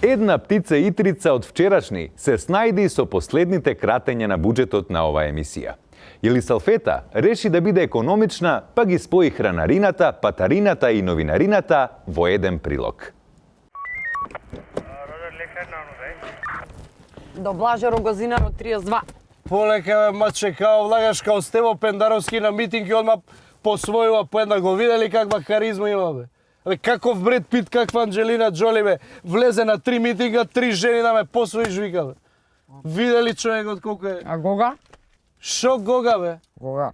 Една птица итрица од вчерашни се снајди со последните кратења на буџетот на оваа емисија. Елисалфета реши да биде економична, па ги спои хранарината, патарината и новинарината во еден прилог. До Блаже Рогозинарот 32. Полека, маче, као влагаш као Стево Пендаровски на митинг и одма посвојува по една. Го видели каква харизма има, бе? Абе, каков Бред Пит, каква Анджелина Джоли, бе? Влезе на 3 митинга, 3 жени да ме посвоиш, вика, бе. Видели човекот колко е? А Гога? Шо Гога, бе? Гога.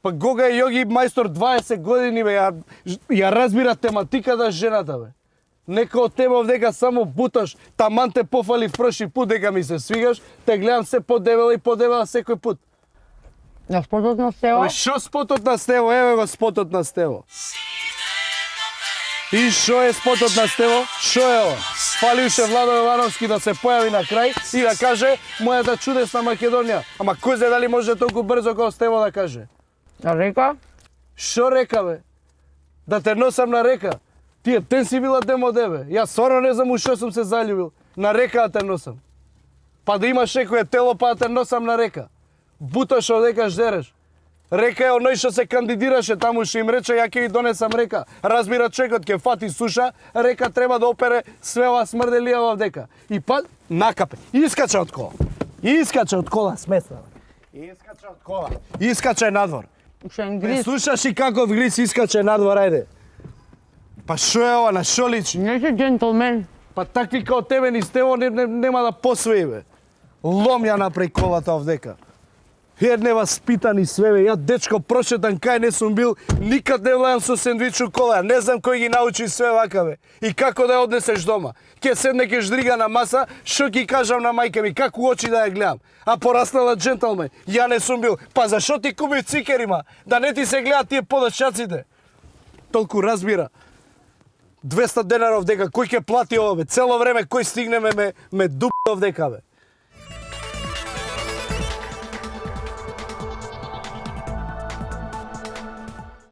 Па Гога е јоги мајстор 20 години, бе. Ја разбира тематиката жената, бе. Нека од тебе овдека само буташ, таман те пофали прошли пут дека ми се свигаш, те гледам се подебела и подебела секој пут. На спотот на Стево? Ой, шо спотот на Стево? Еве го спотот на Стево. И шо е спотот на Стево? Шо е ова? Фалиуше Владо Јовановски да се појави на крај и да каже мојата чудесна Македонија. Ама кој знае дали може толку брзо како Стево да каже? А река? Шо река, бе? Да те носам на река. Тие тен си била демо дебе. Јас стварно не знам у шо сум се заљубил. На река да те носам. Па да имаш некоје тело па да те носам на река. Буташ одека ждереш. Река е оној што се кандидираше таму, што им рече ја ќе ви донесам река. Разбира чекот ќе фати суша, река треба да опере све ова смрделија овдека. И па накапе. Искача од кола. Искача од кола смесна. Искача од кола. Искача надвор. Ушен Не гриз. слушаш и каков гриз искача надвор, ајде. Па шо е ова, на шо личи? Не си джентлмен. Па такви као тебе ни Стево нема да посвои, бе. Лом ја напреј колата овдека. Едне васпитани све, бе. Ја дечко прошетан кај не сум бил, никад не влеам со сендвич у кола. Не знам кој ги научи све вака, бе. И како да ја однесеш дома. Ке седне ке ждрига на маса, шо ќе кажам на мајка ми, како очи да ја гледам. А пораснала дженталмен. Ја не сум бил. Па зашо ти купи цикерима? Да не ти се гледат тие подачаците. Толку разбира. 200 денара овдека, кој ќе плати ова, бе? Цело време кој стигнеме ме дуп овдека, бе.